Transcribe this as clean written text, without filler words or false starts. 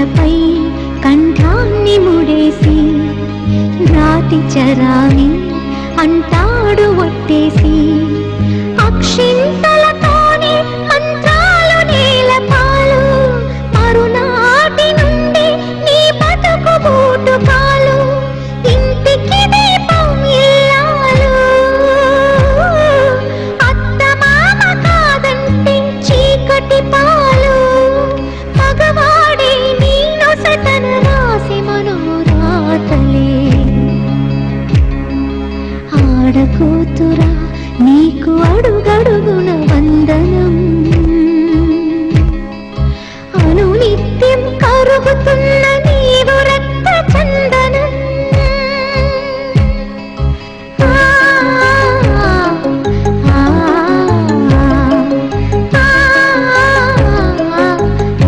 పీటపై కంఠాన్ని ముడేసి రాతి చరామి అంటాడు ఒట్టేసి అక్షింతలతోనే మంత్రాలు నేలపాలు మరునాటి నుండి నీ బతుకు బూటు కాలు ఇంటికి దీపం ఇల్లాలు అత్త మామ కాదంటే చీకటి పాలు మగవాడే నీ నొసటన రాసి మనోరాతలే ఆడకూతురా నీకు అడుగడుగున వందనం అనునిత్యం కరుగుతున్న నీవుర